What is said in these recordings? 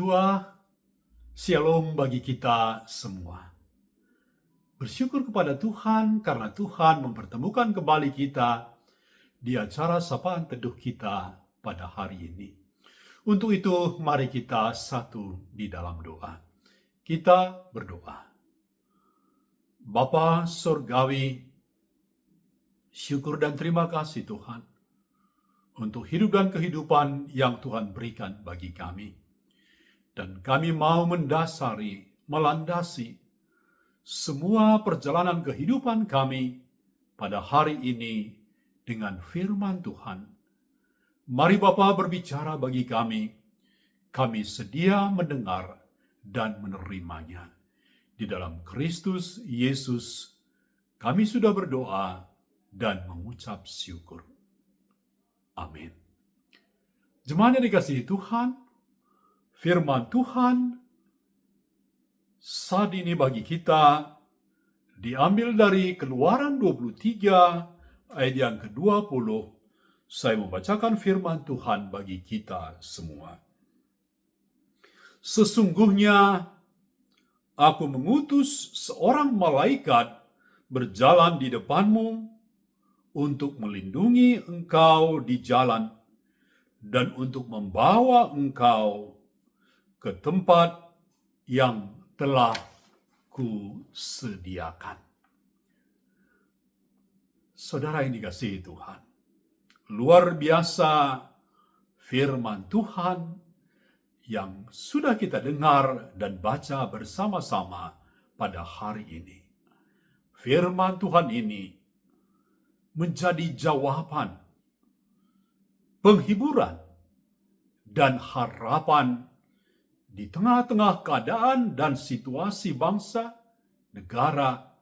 Tua, Shalom bagi kita semua. Bersyukur kepada Tuhan karena Tuhan mempertemukan kembali kita di acara sapaan teduh kita pada hari ini. Untuk itu, mari kita satu di dalam doa. Kita berdoa. Bapa Surgawi, syukur dan terima kasih Tuhan untuk hidup dan kehidupan yang Tuhan berikan bagi kami. Dan kami mau melandasi semua perjalanan kehidupan kami pada hari ini dengan firman Tuhan. Mari Bapa berbicara bagi kami. Kami sedia mendengar dan menerimanya. Di dalam Kristus Yesus, kami sudah berdoa dan mengucap syukur. Amin. Jemaat yang dikasihi Tuhan, firman Tuhan saat ini bagi kita diambil dari Keluaran 23 ayat yang ke-20. Saya membacakan firman Tuhan bagi kita semua. Sesungguhnya aku mengutus seorang malaikat berjalan di depanmu untuk melindungi engkau di jalan dan untuk membawa engkau ke tempat yang telah kusediakan. Saudara yang dikasihi Tuhan, luar biasa firman Tuhan yang sudah kita dengar dan baca bersama-sama pada hari ini. Firman Tuhan ini menjadi jawaban, penghiburan, dan harapan di tengah-tengah keadaan dan situasi bangsa, negara,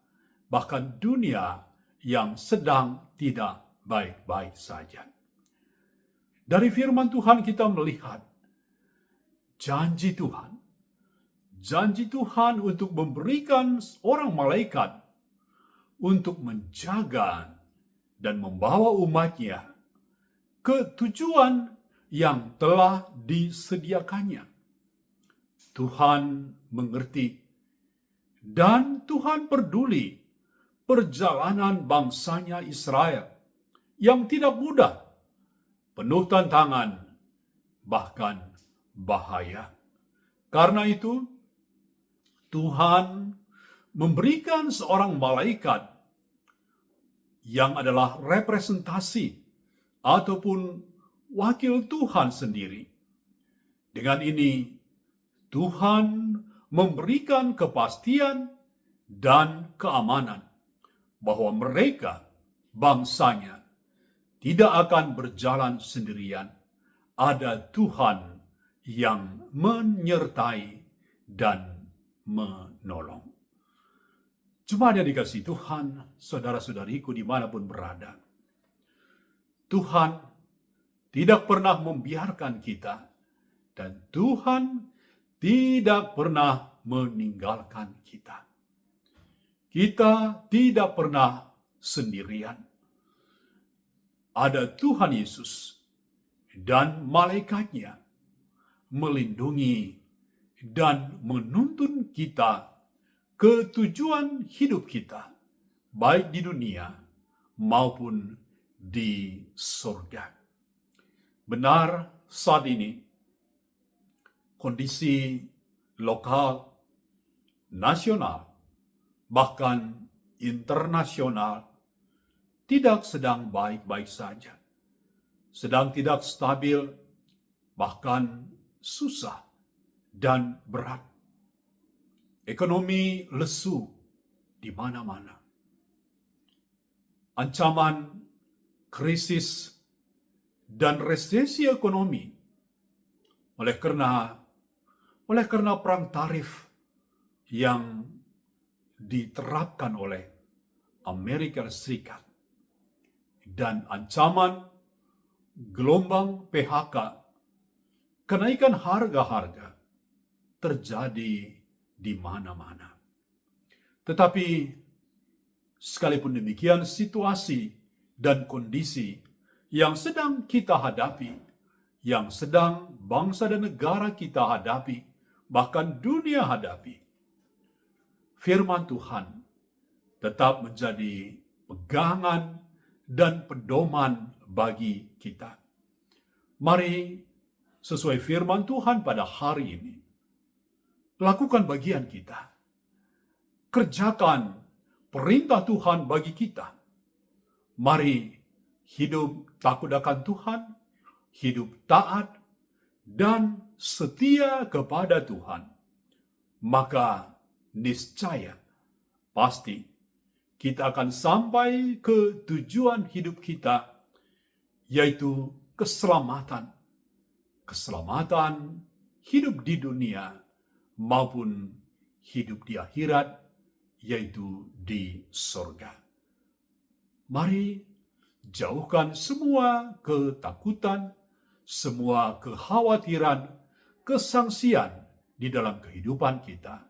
bahkan dunia yang sedang tidak baik-baik saja. Dari firman Tuhan kita melihat janji Tuhan untuk memberikan seorang malaikat untuk menjaga dan membawa umatnya ke tujuan yang telah disediakannya. Tuhan mengerti dan Tuhan peduli perjalanan bangsanya Israel yang tidak mudah, penuh tantangan, bahkan bahaya. Karena itu, Tuhan memberikan seorang malaikat yang adalah representasi ataupun wakil Tuhan sendiri. Dengan ini, Tuhan memberikan kepastian dan keamanan bahwa mereka, bangsanya, tidak akan berjalan sendirian. Ada Tuhan yang menyertai dan menolong. Jemaat yang dikasihi Tuhan, saudara-saudariku dimanapun berada, Tuhan tidak pernah membiarkan kita, dan Tuhan tidak pernah meninggalkan kita. Kita tidak pernah sendirian. Ada Tuhan Yesus dan malaikatnya melindungi dan menuntun kita ke tujuan hidup kita, baik di dunia maupun di surga. Benar, saat ini kondisi lokal, nasional, bahkan internasional tidak sedang baik-baik saja. Sedang tidak stabil, bahkan susah dan berat. Ekonomi lesu di mana-mana. Ancaman krisis dan resesi ekonomi oleh karena perang tarif yang diterapkan oleh Amerika Serikat dan ancaman gelombang PHK, kenaikan harga-harga terjadi di mana-mana. Tetapi sekalipun demikian, situasi dan kondisi yang sedang kita hadapi, yang sedang bangsa dan negara kita hadapi, bahkan dunia hadapi, firman Tuhan tetap menjadi pegangan dan pedoman bagi kita. Mari sesuai firman Tuhan pada hari ini, lakukan bagian kita. Kerjakan perintah Tuhan bagi kita. Mari hidup takut akan Tuhan, hidup taat, dan setia kepada Tuhan. Maka niscaya, pasti, kita akan sampai ke tujuan hidup kita, yaitu keselamatan. Keselamatan hidup di dunia maupun hidup di akhirat, yaitu di surga. Mari jauhkan semua ketakutan, semua kekhawatiran, kesangsian di dalam kehidupan kita.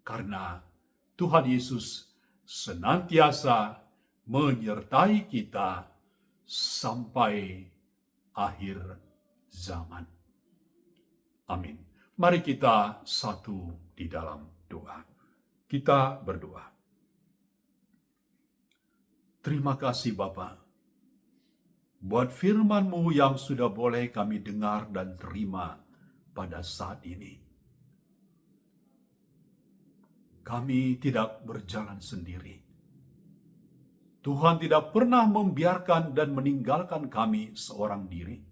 Karena Tuhan Yesus senantiasa menyertai kita sampai akhir zaman. Amin. Mari kita satu di dalam doa. Kita berdoa. Terima kasih Bapa, buat firman-Mu yang sudah boleh kami dengar dan terima pada saat ini. Kami tidak berjalan sendiri. Tuhan tidak pernah membiarkan dan meninggalkan kami seorang diri.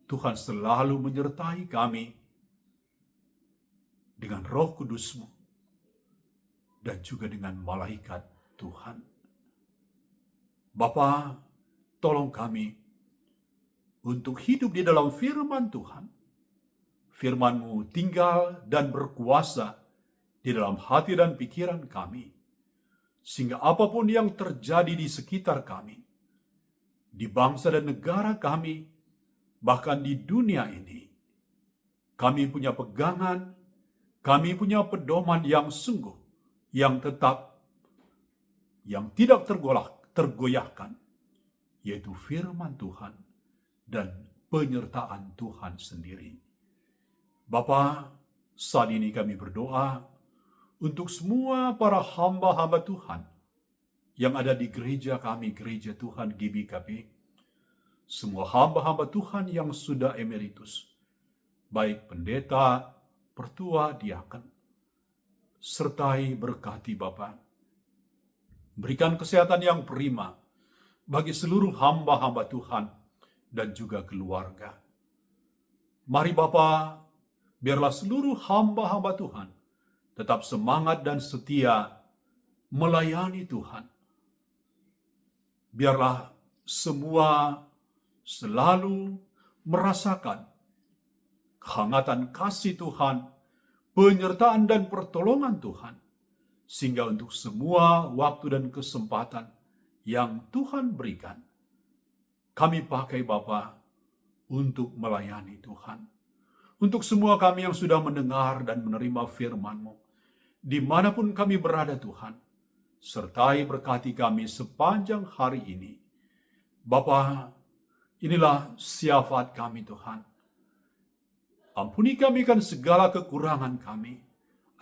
Tuhan selalu menyertai kami dengan Roh Kudus-Mu dan juga dengan malaikat Tuhan. Bapa, tolong kami untuk hidup di dalam firman Tuhan. Firman-Mu tinggal dan berkuasa di dalam hati dan pikiran kami, sehingga apapun yang terjadi di sekitar kami, di bangsa dan negara kami, bahkan di dunia ini, kami punya pegangan, kami punya pedoman yang sungguh, yang tetap, yang tidak tergoyahkan, yaitu firman Tuhan dan penyertaan Tuhan sendiri. Bapa, saat ini kami berdoa untuk semua para hamba-hamba Tuhan yang ada di gereja kami, Gereja Tuhan GBKP, semua hamba-hamba Tuhan yang sudah emeritus, baik pendeta, pertua, diaken, sertai berkati Bapa. Berikan kesehatan yang prima bagi seluruh hamba-hamba Tuhan dan juga keluarga. Mari Bapa, biarlah seluruh hamba-hamba Tuhan tetap semangat dan setia melayani Tuhan. Biarlah semua selalu merasakan kehangatan kasih Tuhan, penyertaan dan pertolongan Tuhan, sehingga untuk semua waktu dan kesempatan yang Tuhan berikan, kami pakai Bapa untuk melayani Tuhan. Untuk semua kami yang sudah mendengar dan menerima firman-Mu, dimanapun kami berada Tuhan, sertai berkati kami sepanjang hari ini. Bapa, inilah syafaat kami Tuhan. Ampuni kami akan segala kekurangan kami,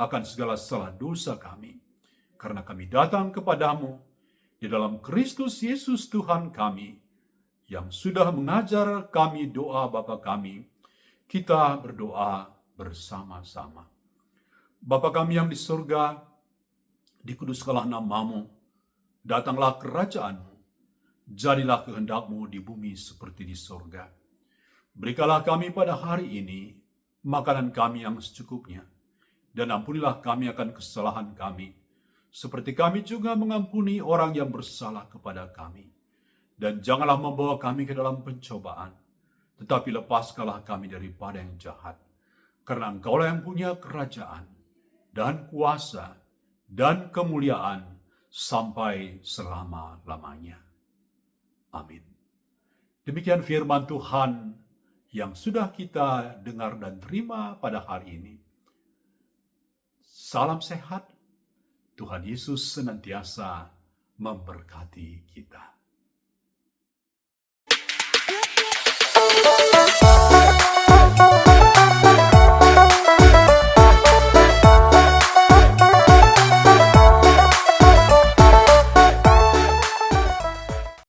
akan segala salah dosa kami, karena kami datang kepadamu di dalam Kristus Yesus Tuhan kami, yang sudah mengajar kami doa Bapa kami. Kita berdoa bersama-sama. Bapa kami yang di surga, dikuduskanlah nama-Mu, datanglah kerajaan-Mu, jadilah kehendak-Mu di bumi seperti di surga. Berikanlah kami pada hari ini makanan kami yang secukupnya, dan ampunilah kami akan kesalahan kami, seperti kami juga mengampuni orang yang bersalah kepada kami. Dan janganlah membawa kami ke dalam pencobaan, tetapi lepaskanlah kami daripada yang jahat. Karena Engkaulah yang punya kerajaan, dan kuasa, dan kemuliaan, sampai selama-lamanya. Amin. Demikian firman Tuhan yang sudah kita dengar dan terima pada hari ini. Salam sehat, Tuhan Yesus senantiasa memberkati kita.